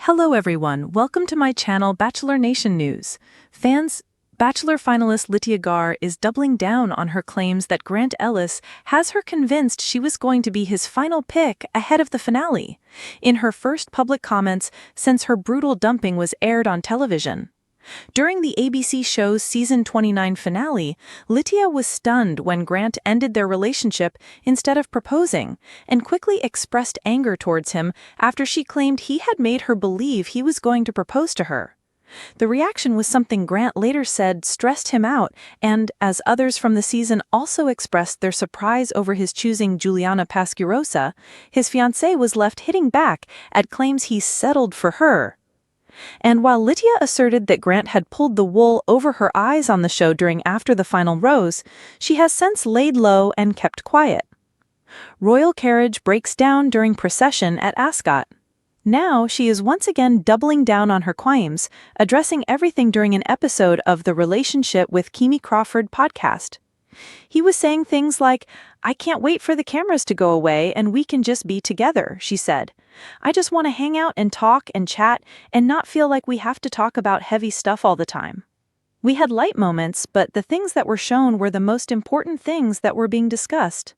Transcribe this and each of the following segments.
Hello everyone, welcome to my channel Bachelor Nation News. Fans, Bachelor finalist Litia Garr is doubling down on her claims that Grant Ellis has her convinced she was going to be his final pick ahead of the finale, in her first public comments since her brutal dumping was aired on television. During the ABC show's season 29 finale, Litia was stunned when Grant ended their relationship instead of proposing, and quickly expressed anger towards him after she claimed he had made her believe he was going to propose to her. The reaction was something Grant later said stressed him out, and, as others from the season also expressed their surprise over his choosing Juliana, his fiancée was left hitting back at claims he settled for her. And while Litia asserted that Grant had pulled the wool over her eyes on the show during after the final rose, she has since laid low and kept quiet. Royal carriage breaks down during procession at Ascot. Now she is once again doubling down on her claims, addressing everything during an episode of the Relationship with Kimi Crawford podcast. He was saying things like, "I can't wait for the cameras to go away and we can just be together," she said. "I just want to hang out and talk and chat and not feel like we have to talk about heavy stuff all the time. We had light moments, but the things that were shown were the most important things that were being discussed."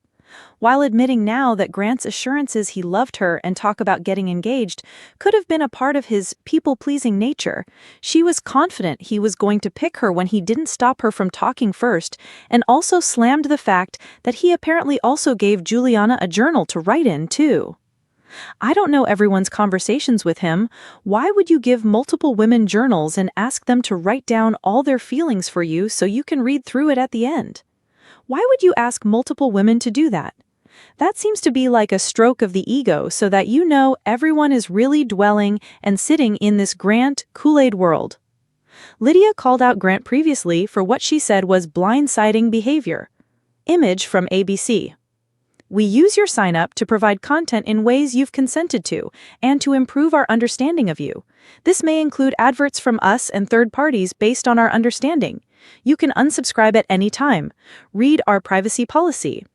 While admitting now that Grant's assurances he loved her and talk about getting engaged could have been a part of his people-pleasing nature, she was confident he was going to pick her when he didn't stop her from talking first, and also slammed the fact that he apparently also gave Juliana a journal to write in, too. "I don't know everyone's conversations with him. Why would you give multiple women journals and ask them to write down all their feelings for you so you can read through it at the end? Why would you ask multiple women to do that? That seems to be like a stroke of the ego so that you know everyone is really dwelling and sitting in this Grant Kool-Aid world." Litia called out Grant previously for what she said was blindsiding behavior. Image from ABC. "We use your sign-up to provide content in ways you've consented to and to improve our understanding of you. This may include adverts from us and third parties based on our understanding. You can unsubscribe at any time. Read our privacy policy."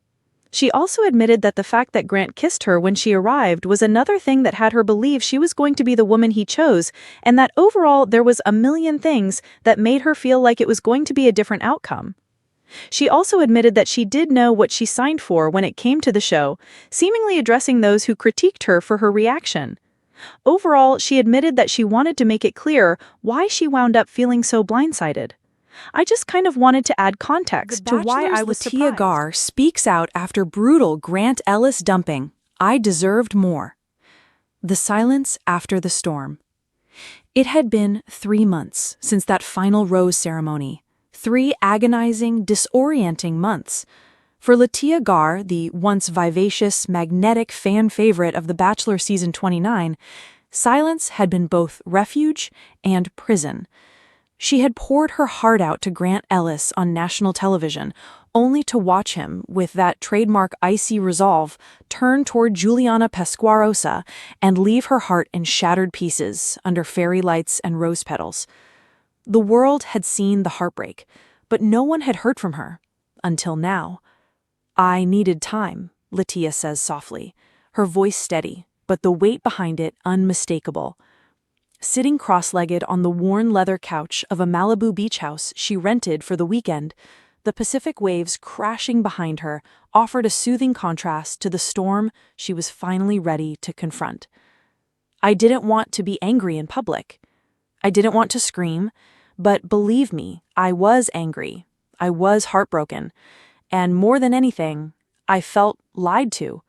She also admitted that the fact that Grant kissed her when she arrived was another thing that had her believe she was going to be the woman he chose, and that overall there was a million things that made her feel like it was going to be a different outcome. She also admitted that she did know what she signed for when it came to the show, seemingly addressing those who critiqued her for her reaction. Overall, she admitted that she wanted to make it clear why she wound up feeling so blindsided. "I just kind of wanted to add context to why I was surprised." Litia Garr speaks out after brutal Grant Ellis dumping. "I deserved more." The silence after the storm. It had been 3 months since that final rose ceremony. 3 agonizing, disorienting months. For Litia Garr, the once vivacious, magnetic fan favorite of The Bachelor season 29, silence had been both refuge and prison. She had poured her heart out to Grant Ellis on national television, only to watch him, with that trademark icy resolve, turn toward Juliana and leave her heart in shattered pieces under fairy lights and rose petals. The world had seen the heartbreak, but no one had heard from her. Until now. "I needed time," Litia says softly, her voice steady, but the weight behind it unmistakable. Sitting cross-legged on the worn leather couch of a Malibu beach house she rented for the weekend, the Pacific waves crashing behind her offered a soothing contrast to the storm she was finally ready to confront. "I didn't want to be angry in public. I didn't want to scream, but believe me, I was angry. I was heartbroken. And more than anything, I felt lied to."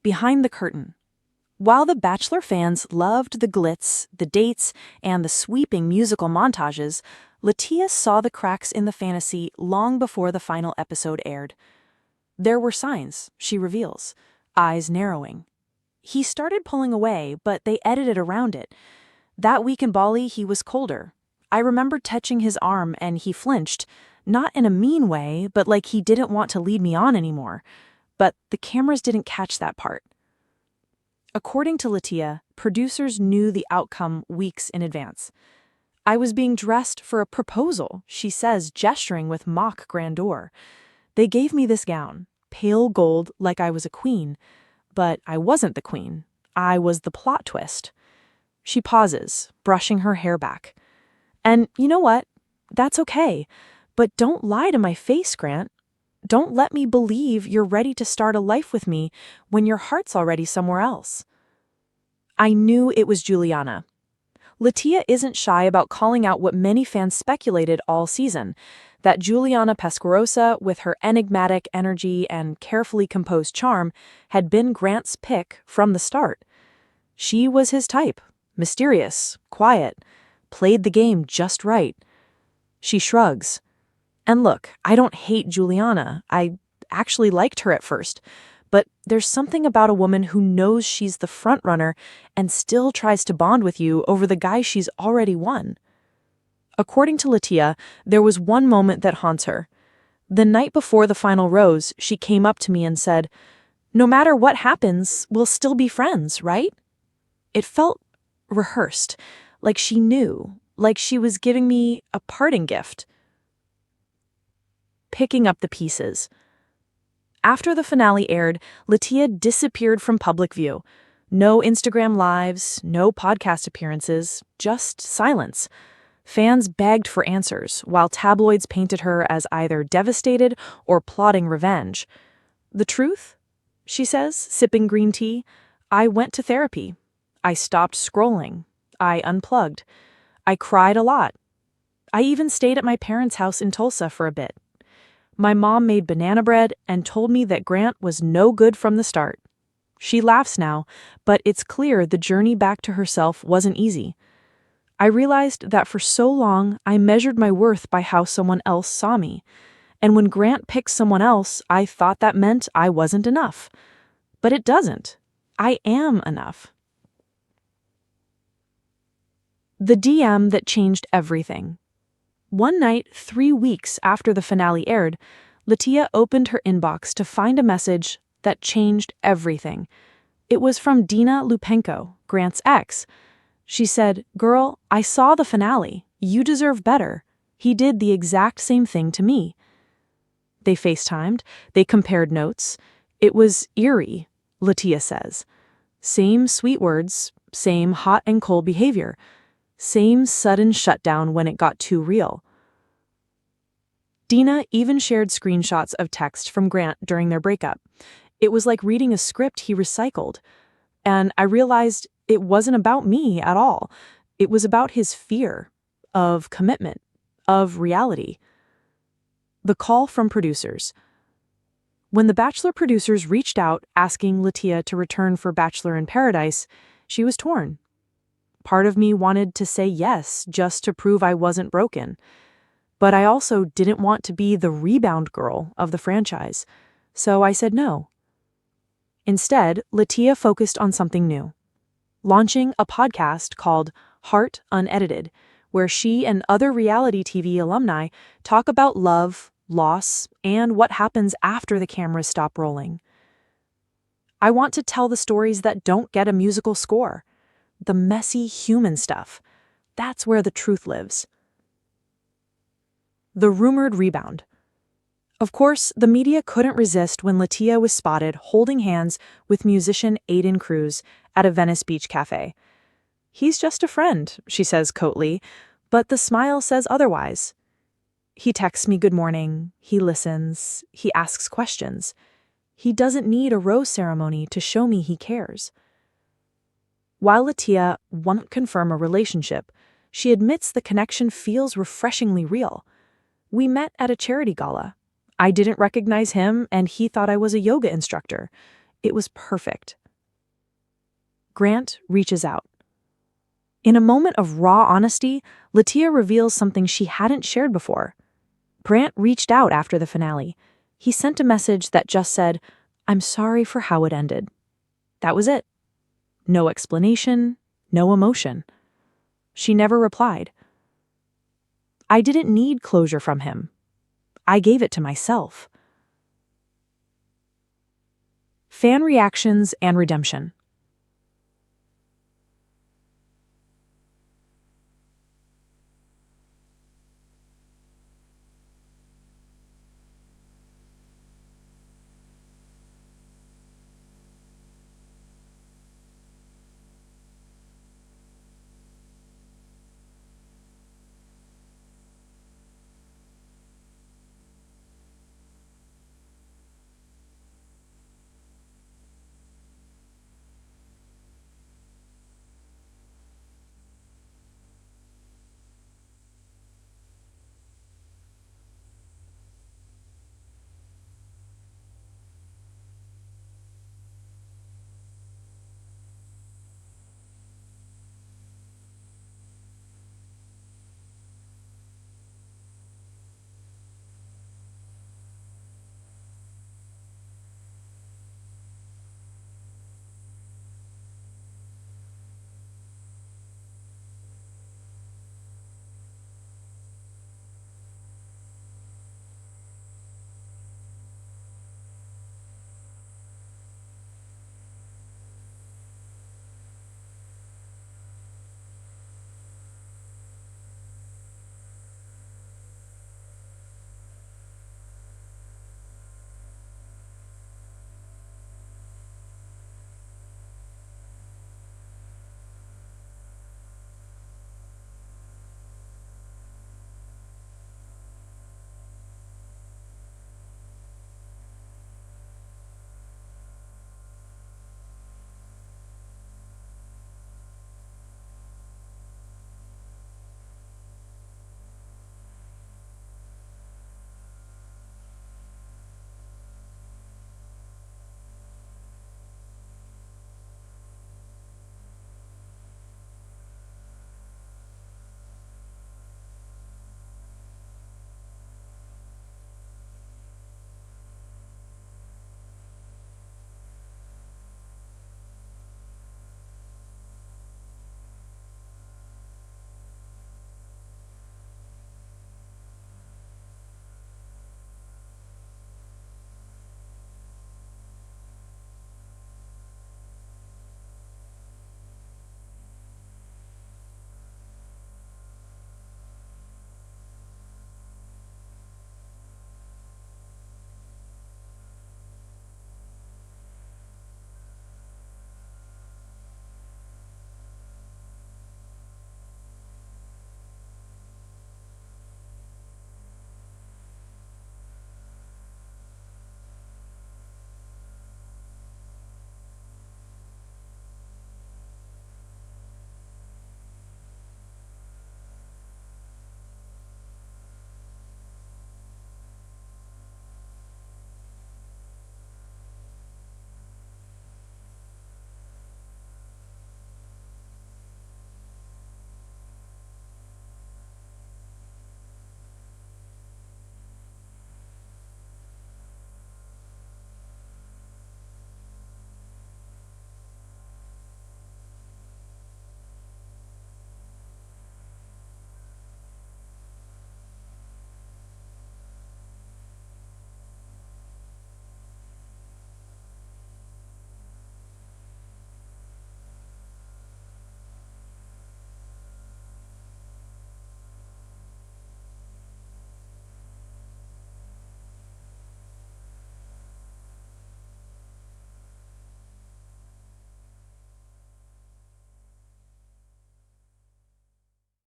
Behind the curtain. While the Bachelor fans loved the glitz, the dates, and the sweeping musical montages, Litia saw the cracks in the fantasy long before the final episode aired. There were signs, she reveals, eyes narrowing. "He started pulling away, but they edited around it. That week in Bali, he was colder. I remember touching his arm and he flinched, not in a mean way, but like he didn't want to lead me on anymore. But the cameras didn't catch that part." According to Litia, producers knew the outcome weeks in advance. "I was being dressed for a proposal," she says, gesturing with mock grandeur. "They gave me this gown, pale gold like I was a queen, but I wasn't the queen. I was the plot twist." She pauses, brushing her hair back. And you know what? That's okay. But don't lie to my face, Grant. Don't let me believe you're ready to start a life with me when your heart's already somewhere else. I knew it was Juliana. Litia isn't shy about calling out what many fans speculated all season, that Juliana Pescarosa, with her enigmatic energy and carefully composed charm, had been Grant's pick from the start. She was his type, mysterious, quiet, played the game just right. She shrugs. And look, I don't hate Juliana. I actually liked her at first. But there's something about a woman who knows she's the frontrunner and still tries to bond with you over the guy she's already won. According to Litia, there was one moment that haunts her. The night before the final rose, she came up to me and said, "No matter what happens, we'll still be friends, right?" It felt rehearsed, like she knew, like she was giving me a parting gift. Picking up the pieces. After the finale aired, Litia disappeared from public view. No Instagram lives, no podcast appearances, just silence. Fans begged for answers, while tabloids painted her as either devastated or plotting revenge. The truth? She says, sipping green tea. I went to therapy. I stopped scrolling. I unplugged. I cried a lot. I even stayed at my parents' house in Tulsa for a bit. My mom made banana bread and told me that Grant was no good from the start. She laughs now, but it's clear the journey back to herself wasn't easy. I realized that for so long I measured my worth by how someone else saw me. And when Grant picked someone else, I thought that meant I wasn't enough. But it doesn't. I am enough. The DM that changed everything. One night, 3 weeks after the finale aired, Litia opened her inbox to find a message that changed everything. It was from Dina Lupenko, Grant's ex. She said, "Girl, I saw the finale. You deserve better. He did the exact same thing to me." They FaceTimed. They compared notes. It was eerie, Litia says. Same sweet words, same hot and cold behavior. Same sudden shutdown when it got too real. Dina even shared screenshots of text from Grant during their breakup. It was like reading a script he recycled. And I realized it wasn't about me at all. It was about his fear of commitment, of reality. The call from producers. When the Bachelor producers reached out asking Litia to return for Bachelor in Paradise, she was torn. Part of me wanted to say yes, just to prove I wasn't broken. But I also didn't want to be the rebound girl of the franchise, so I said no. Instead, Litia focused on something new. Launching a podcast called Heart Unedited, where she and other reality TV alumni talk about love, loss, and what happens after the cameras stop rolling. I want to tell the stories that don't get a musical score. The messy human stuff. That's where the truth lives. The rumored rebound. Of course, the media couldn't resist when Litia was spotted holding hands with musician Aiden Cruz at a Venice Beach cafe. "He's just a friend," she says coldly, but the smile says otherwise. "He texts me good morning, he listens, he asks questions. He doesn't need a rose ceremony to show me he cares." While Litia won't confirm a relationship, she admits the connection feels refreshingly real. "We met at a charity gala. I didn't recognize him, and he thought I was a yoga instructor. It was perfect." Grant reaches out. In a moment of raw honesty, Litia reveals something she hadn't shared before. Grant reached out after the finale. He sent a message that just said, "I'm sorry for how it ended." That was it. No explanation, no emotion. She never replied. I didn't need closure from him. I gave it to myself. Fan reactions and redemption.